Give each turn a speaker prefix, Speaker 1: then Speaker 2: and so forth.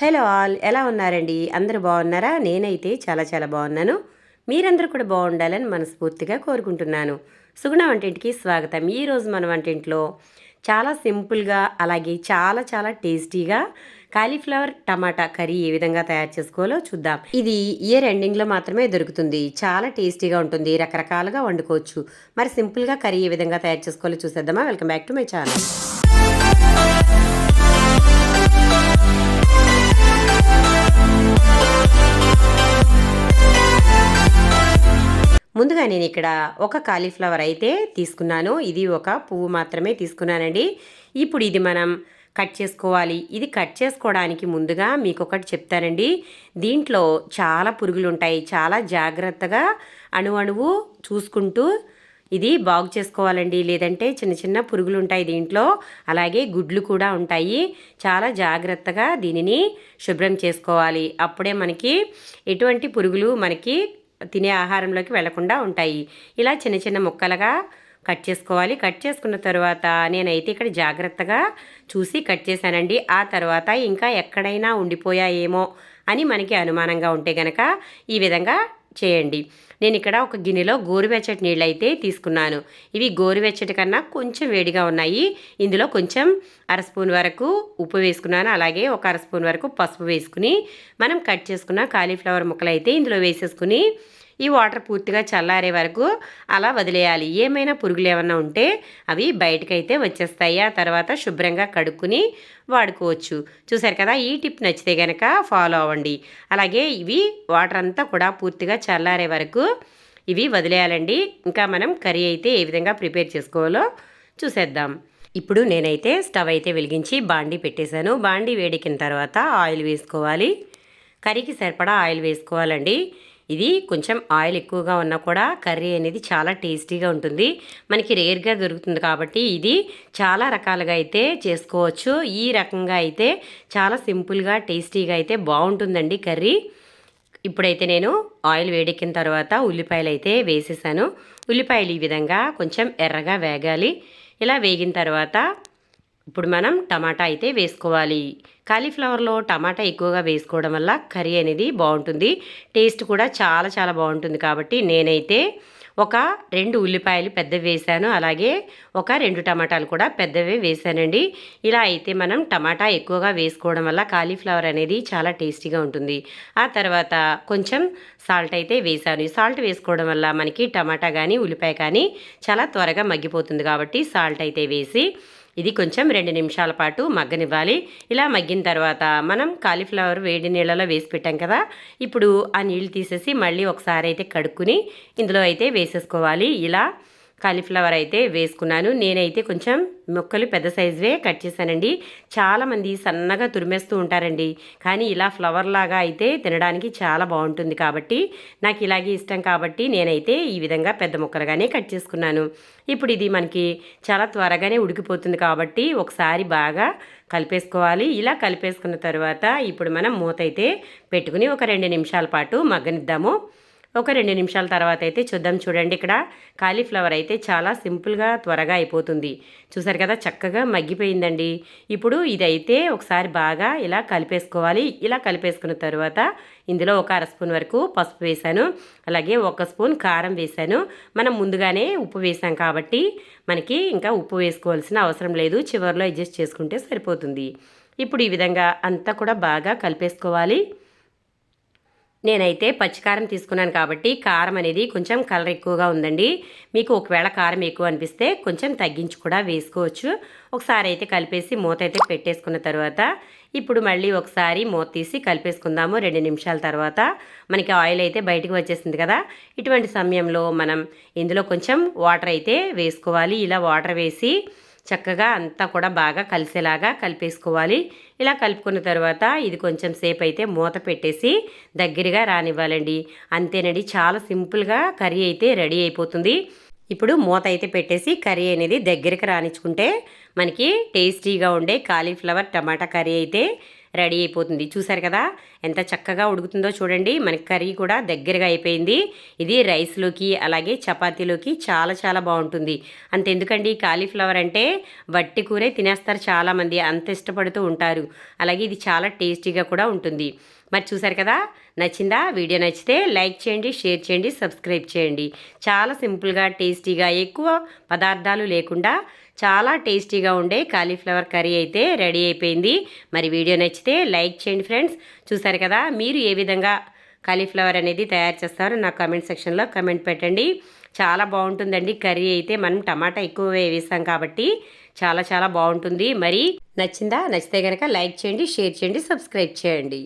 Speaker 1: Hello all, ఎలా ఉన్నారండి? అందరూ బాగున్నారా? నేనైతే చాలా చాలా బాగున్నాను. మీరందరూ కూడా బాగుండాలని మనస్ఫూర్తిగా కోరుకుంటున్నాను. సుగుణ వంటింటికి స్వాగతం. ఈరోజు మన వంటింట్లో చాలా సింపుల్గా అలాగే చాలా చాలా టేస్టీగా కాలీఫ్లవర్ టమాటా కర్రీ ఏ విధంగా తయారు చేసుకోవాలో చూద్దాం. ఇది ఇయర్ ఎండింగ్లో మాత్రమే దొరుకుతుంది. చాలా టేస్టీగా ఉంటుంది. రకరకాలుగా వండుకోవచ్చు. మరి సింపుల్గా కర్రీ ఏ విధంగా తయారు చేసుకోవాలో చూసేద్దామా? Welcome back to my channel. ముందుగా నేను ఇక్కడ ఒక కాలీఫ్లవర్ అయితే తీసుకున్నాను. ఇది ఒక పువ్వు మాత్రమే తీసుకున్నానండి. ఇప్పుడు ఇది మనం కట్ చేసుకోవాలి. ఇది కట్ చేసుకోవడానికి ముందుగా మీకు ఒకటి చెప్తానండి. దీంట్లో చాలా పురుగులు ఉంటాయి. చాలా జాగ్రత్తగా అణువణువు చూసుకుంటూ ఇది బాగు చేసుకోవాలండి. లేదంటే చిన్న చిన్న పురుగులు ఉంటాయి దీంట్లో. అలాగే గుడ్లు కూడా ఉంటాయి. చాలా జాగ్రత్తగా దీనిని శుభ్రం చేసుకోవాలి. అప్పుడే మనకి ఎటువంటి పురుగులు మనకి తినే ఆహారంలోకి వెళ్లకుండా ఉంటాయి. ఇలా చిన్న చిన్న ముక్కలుగా కట్ చేసుకోవాలి. కట్ చేసుకున్న తర్వాత నేనైతే ఇక్కడ జాగ్రత్తగా చూసి కట్ చేశానండి. ఆ తర్వాత ఇంకా ఎక్కడైనా ఉండిపోయాయేమో అని మనకి అనుమానంగా ఉంటే గనక ఈ విధంగా చేయండి. నేను ఇక్కడ ఒక గిన్నెలో గోరువెచ్చటి నీళ్ళు అయితే తీసుకున్నాను. ఇవి గోరువెచ్చటి కన్నా కొంచెం వేడిగా ఉన్నాయి. ఇందులో కొంచెం అర స్పూన్ వరకు ఉప్పు వేసుకున్నాను. అలాగే ఒక అర స్పూన్ వరకు పసుపు వేసుకుని మనం కట్ చేసుకున్న కాలీఫ్లవర్ ముక్కలు అయితే ఇందులో వేసేసుకుని ఈ వాటర్ పూర్తిగా చల్లారే వరకు అలా వదిలేయాలి. ఏమైనా పురుగులు ఏమైనా ఉంటే అవి బయటకైతే వచ్చేస్తాయి. ఆ తర్వాత శుభ్రంగా కడుక్కుని వాడుకోవచ్చు. చూసారు కదా, ఈ టిప్ నచ్చితే కనుక ఫాలో అవ్వండి. అలాగే ఇవి వాటర్ అంతా కూడా పూర్తిగా చల్లారే వరకు ఇవి వదిలేయాలండి. ఇంకా మనం కర్రీ అయితే ఏ విధంగా ప్రిపేర్ చేసుకోవాలో చూసేద్దాం. ఇప్పుడు నేనైతే స్టవ్ అయితే వెలిగించి బాండీ పెట్టేశాను. బాండీ వేడెక్కిన తర్వాత ఆయిల్ వేసుకోవాలి. కర్రీకి సరిపడా ఆయిల్ వేసుకోవాలండి. ఇది కొంచెం ఆయిల్ ఎక్కువగా ఉన్నా కూడా కర్రీ అనేది చాలా టేస్టీగా ఉంటుంది. మనకి రేర్గా దొరుకుతుంది కాబట్టి ఇది చాలా రకాలుగా అయితే చేసుకోవచ్చు. ఈ రకంగా అయితే చాలా సింపుల్గా టేస్టీగా అయితే బాగుంటుందండి కర్రీ. ఇప్పుడైతే నేను ఆయిల్ వేడెక్కిన తర్వాత ఉల్లిపాయలు అయితే వేసేసాను. ఉల్లిపాయలు ఈ విధంగా కొంచెం ఎర్రగా వేగాలి. ఇలా వేగిన తర్వాత ఇప్పుడు మనం టమాటా అయితే వేసుకోవాలి. కాలీఫ్లవర్లో టమాటా ఎక్కువగా వేసుకోవడం వల్ల కర్రీ అనేది బాగుంటుంది. టేస్ట్ కూడా చాలా చాలా బాగుంటుంది. కాబట్టి నేనైతే ఒక 2 ఉల్లిపాయలు పెద్దవి వేసాను. అలాగే ఒక 2 టమాటాలు కూడా పెద్దవే వేసానండి. ఇలా అయితే మనం టమాటా ఎక్కువగా వేసుకోవడం వల్ల కాలీఫ్లవర్ అనేది చాలా టేస్టీగా ఉంటుంది. ఆ తర్వాత కొంచెం సాల్ట్ అయితే వేసాను. ఈ సాల్ట్ వేసుకోవడం వల్ల మనకి టమాటా కానీ ఉల్లిపాయ కానీ చాలా త్వరగా మగ్గిపోతుంది. కాబట్టి సాల్ట్ అయితే వేసి ఇది కొంచెం 2 నిమిషాల పాటు మగ్గనివ్వాలి. ఇలా మగ్గిన తర్వాత మనం కాలీఫ్లవర్ వేడి నీళ్ళలో వేసి పెట్టాం కదా, ఇప్పుడు ఆ నీళ్ళు తీసేసి మళ్ళీ ఒకసారి అయితే కడుక్కుని ఇందులో అయితే వేసేసుకోవాలి. ఇలా కాలీఫ్లవర్ అయితే వేసుకున్నాను. నేనైతే కొంచెం ముక్కలు పెద్ద సైజువే కట్ చేశానండి. చాలామంది సన్నగా తురిమేస్తూ ఉంటారండి. కానీ ఇలా ఫ్లవర్ లాగా అయితే తినడానికి చాలా బాగుంటుంది. కాబట్టి నాకు ఇలాగే ఇష్టం కాబట్టి నేనైతే ఈ విధంగా పెద్ద ముక్కలుగానే కట్ చేసుకున్నాను. ఇప్పుడు ఇది మనకి చాలా త్వరగానే ఉడికిపోతుంది కాబట్టి ఒకసారి బాగా కలిపేసుకోవాలి. ఇలా కలిపేసుకున్న తర్వాత ఇప్పుడు మనం మూత అయితే పెట్టుకుని ఒక 2 నిమిషాల పాటు మగ్గనిద్దాము. ఒక 2 నిమిషాల తర్వాత అయితే చూద్దాం. చూడండి, ఇక్కడ కాలీఫ్లవర్ అయితే చాలా సింపుల్గా త్వరగా అయిపోతుంది. చూసారు కదా, చక్కగా మగ్గిపోయిందండి. ఇప్పుడు ఇదైతే ఒకసారి బాగా ఇలా కలిపేసుకోవాలి. ఇలా కలిపేసుకున్న తర్వాత ఇందులో ఒక అర స్పూన్ వరకు పసుపు వేసాను. అలాగే 1 స్పూన్ కారం వేసాను. మనం ముందుగానే ఉప్పు వేసాం కాబట్టి మనకి ఇంకా ఉప్పు వేసుకోవాల్సిన అవసరం లేదు. చివరిలో అడ్జస్ట్ చేసుకుంటే సరిపోతుంది. ఇప్పుడు ఈ విధంగా అంతా కూడా బాగా కలిపేసుకోవాలి. నేనైతే పచ్చికారం తీసుకున్నాను కాబట్టి కారం అనేది కొంచెం కలర్ ఎక్కువగా ఉందండి. మీకు ఒకవేళ కారం ఎక్కువ అనిపిస్తే కొంచెం తగ్గించి కూడా వేసుకోవచ్చు. ఒకసారి అయితే కలిపేసి మూత అయితే పెట్టేసుకున్న తర్వాత ఇప్పుడు మళ్ళీ ఒకసారి మూత తీసి కలిపేసుకుందాము. 2 నిమిషాల తర్వాత మనకి ఆయిల్ అయితే బయటకు వచ్చేసింది కదా, ఇటువంటి సమయంలో మనం ఇందులో కొంచెం వాటర్ అయితే వేసుకోవాలి. ఇలా వాటర్ వేసి చక్కగా అంతా కూడా బాగా కలిసేలాగా కలిపేసుకోవాలి. ఇలా కలుపుకున్న తర్వాత ఇది కొంచెం సేపు అయితే మూత పెట్టేసి దగ్గరగా రానివ్వాలండి. అంతేనండి, చాలా సింపుల్గా కర్రీ అయితే రెడీ అయిపోతుంది. ఇప్పుడు మూత అయితే పెట్టేసి కర్రీ అనేది దగ్గరికి రానిచ్చుకుంటే మనకి టేస్టీగా ఉండే కాలీఫ్లవర్ టమాటా కర్రీ అయితే రెడీ అయిపోతుంది. చూసారు కదా ఎంత చక్కగా ఉడుకుతుందో చూడండి. మనకి కర్రీ కూడా దగ్గరగా అయిపోయింది. ఇది రైస్లోకి అలాగే చపాతీలోకి చాలా చాలా బాగుంటుంది. అంతెందుకండి, కాలీఫ్లవర్ అంటే వట్టి కూరే తినేస్తారు చాలామంది, అంత ఇష్టపడుతూ ఉంటారు. అలాగే ఇది చాలా టేస్టీగా కూడా ఉంటుంది. మరి చూసారు కదా, నచ్చిందా? వీడియో నచ్చితే లైక్ చేయండి, షేర్ చేయండి, సబ్స్క్రైబ్ చేయండి. చాలా సింపుల్గా టేస్టీగా ఎక్కువ పదార్థాలు లేకుండా చాలా టేస్టీగా ఉండే కాలీఫ్లవర్ కర్రీ అయితే రెడీ అయిపోయింది. మరి వీడియో నచ్చితే లైక్ చేయండి ఫ్రెండ్స్. చూసారు కదా, మీరు ఏ విధంగా కాలీఫ్లవర్ అనేది తయారు చేస్తారో నా కామెంట్ సెక్షన్లో కామెంట్ పెట్టండి. చాలా బాగుంటుందండి కర్రీ అయితే. మనం టమాటా ఎక్కువ వేసాం కాబట్టి చాలా చాలా బాగుంటుంది. మరి నచ్చిందా? నచ్చితే కనుక లైక్ చేయండి, షేర్ చేయండి, సబ్స్క్రైబ్ చేయండి.